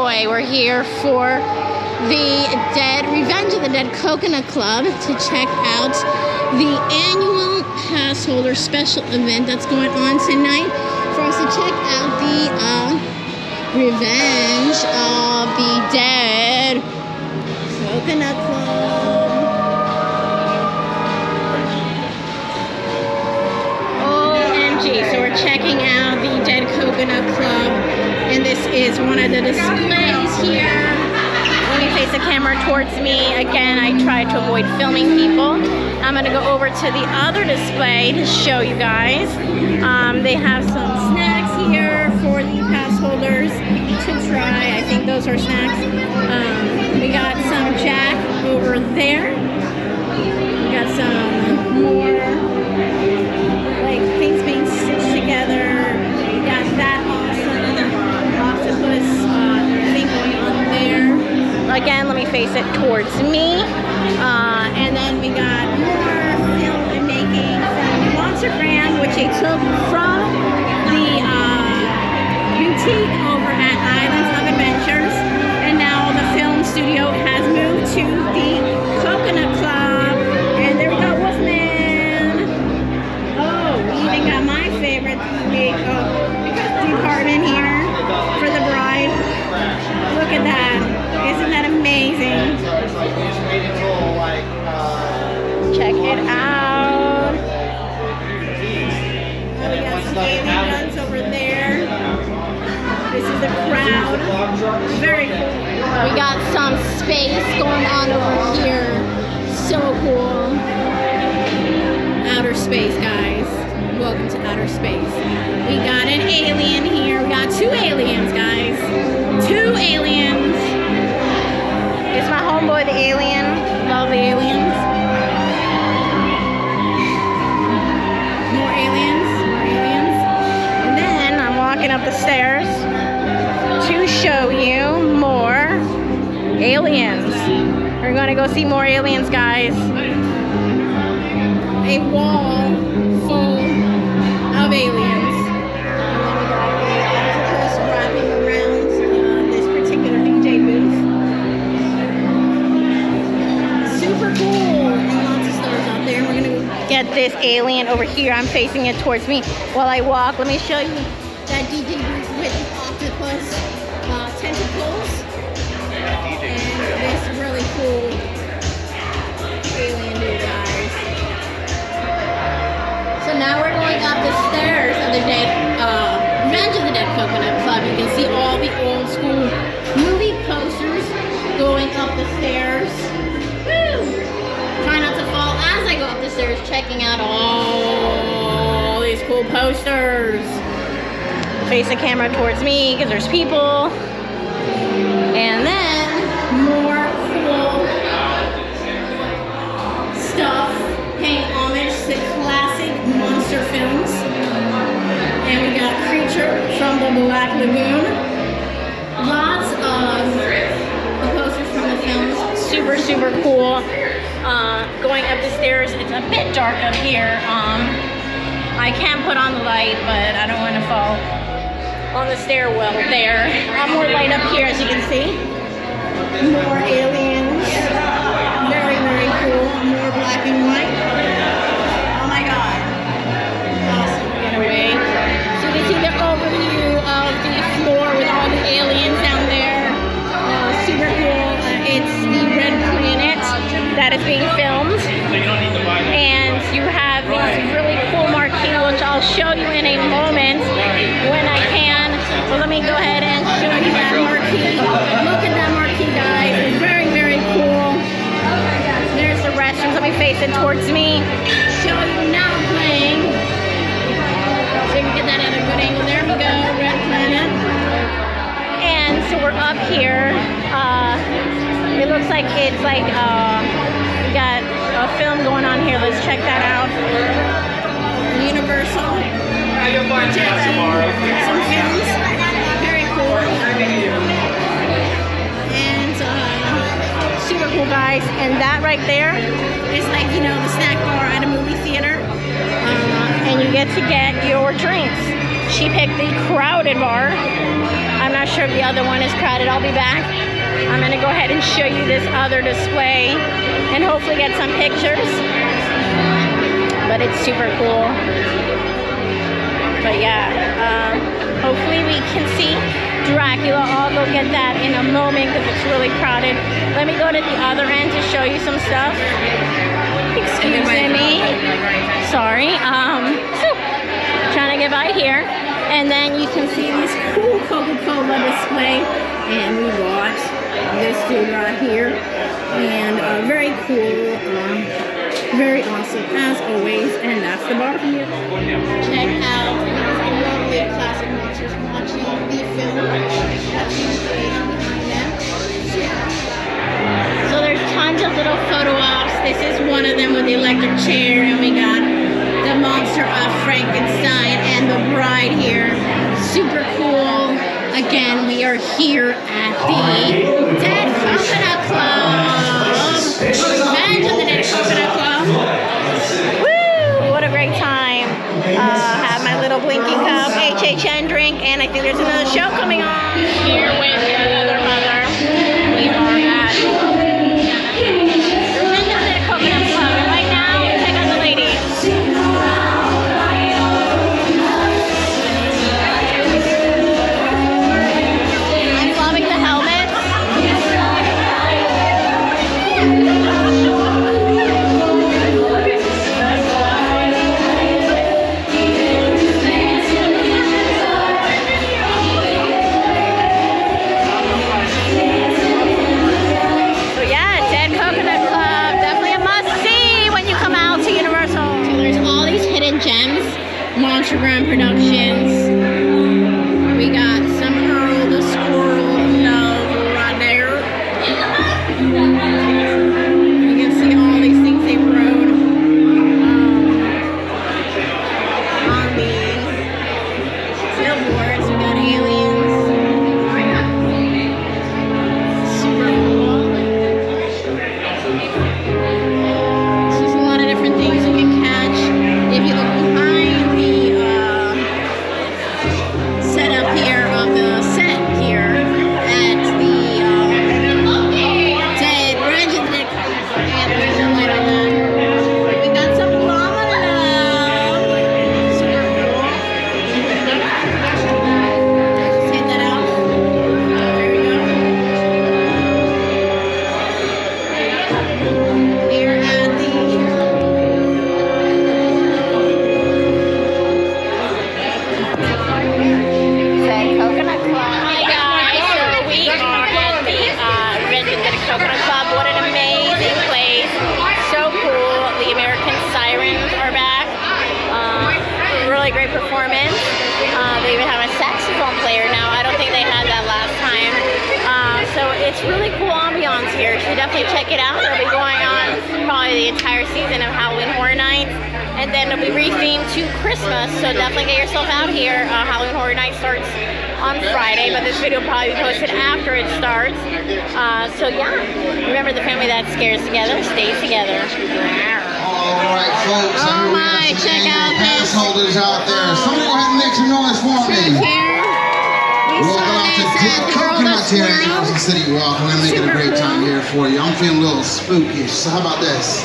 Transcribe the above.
boy, we're here for the Revenge of the Dead Coconut Club to check out the annual pass holder special event that's going on tonight for us to check out the Revenge of the Dead Coconut Club. OMG, so we're checking out the Dead Coconut Club, and this is one of the displays here. Let me face the camera towards me. Again, I try to avoid filming people. I'm gonna go over to the other display to show you guys. They have some snacks here for the pass holders to try. I think those are snacks. We got some Jack over there. We got some more like things being stitched together. We got that awesome octopus thing going on there. Again, let me face it towards me. And then we got more film and making from Monster Grand, which they took from the boutique over at Islands of Adventures. And now the film studio has moved to the Coconut Club. And there we go, Wolfman. Oh, we even got my favorite makeup department here for the bride. Look at that. Isn't that amazing? Check it out. Oh, we got some alien guns over there. This is the crowd. Very cool. We got some space going on over here. So cool. Outer space, guys. Welcome to outer space. We got an alien here. We got two aliens, guys. Two aliens. It's my homeboy, the alien. Love the aliens. More aliens. More aliens. And then I'm walking up the stairs to show you more aliens. We're gonna go see more aliens, guys. A wall full of aliens. And then we got the octopus wrapping around this particular DJ booth. Super cool. And lots of stars out there. We're gonna get this alien over here. I'm facing it towards me while I walk. Let me show you that DJ booth with the octopus tentacles. And this really cool alien dude, guys. So now we're going up the stairs of the Revenge of the Dead Coconut Club. You can see all the old school movie posters going up the stairs. Woo! Try not to fall as I go up the stairs, checking out all these cool posters. Face the camera towards me because there's people. And then more cool stuff paying homage to classic monster films. And we got Creature from the Black Lagoon. Lots of the posters from the films. Super, super cool. Going up the stairs, it's a bit dark up here. I can put on the light, but I don't want to fall on the stairwell there. More light up here, as you can see. More aliens. Very, very cool. More black and white. Oh my god. Awesome getaway. So you can see the overview of the floor with all the aliens down there. Super cool. It's the Red Planet that is being filmed. And you have these really cool marquee, which I'll show you in a moment when I can. So let me go ahead and show you that marquee. Look at that marquee, guys. It's very, very cool. There's the restrooms. Let me face it towards me. Show you now playing. So you can get that at a good angle. There we go. Red Planet. And so we're up here. It looks like it's like we got a film going on here. Let's check that out. Universal. Some films. Very cool. And super cool, guys. And that right there is like, you know, the snack bar at a movie theater. And you get to get your drinks. She picked the crowded bar. I'm not sure sure if the other one is crowded. I'll be back. I'm gonna go ahead and show you this other display and hopefully get some pictures. But it's super cool. But yeah, hopefully we can see Dracula. I'll go get that in a moment because it's really crowded. Let me go to the other end to show you some stuff. Excuse me. Sorry. So, trying to get by here. And then you can see this cool Coca-Cola display. And we bought this dude right here. And very cool. Very awesome as always. And that's the bar here. Check out lovely classic monsters watching the film. So there's tons of little photo ops. This is one of them with the electric chair, and we got the monster of Frankenstein and the bride here. Super cool. Again, we are here at the Dead Coconut Club. Revenge of the Dead Coconut Club. Woo! What a great time. Have my little blinky cup, HHN drink, and I think there's another show coming on here with another mother. We are at Instagram Productions. We got some Earl the Squirrel love right there. You can see all these things they wrote on the billboards. We got aliens. Super cool. So there's a lot of different things you can catch if you look behind here of the set here at the Dead Revenge of the Dead Coconut. And there's a light on that. We got some llama love. Super cool. Just take that out. There we go. Here at the Coconut Club. Hi guys, so we are at the Revenge of the Coconut Club. What an amazing place. So cool. The American Sirens are back. Really great performance. They even have a saxophone player now. I don't think they had that last time. So it's really cool ambiance here. So definitely check it out. It'll be going on probably the entire season of Halloween Horror Nights. And then it'll be rethemed to Christmas. So definitely get yourself out here. Halloween Horror Night starts on Friday, but this video will probably be posted after it starts. So yeah, remember, the family that scares together stays together. Alright folks, oh my, check out this. Pass holders out there. Somebody go ahead and make some noise for me. Welcome out to Coconut here in Jefferson City. Welcome. We're making a great time here for you. I'm feeling a little spooky, so how about this?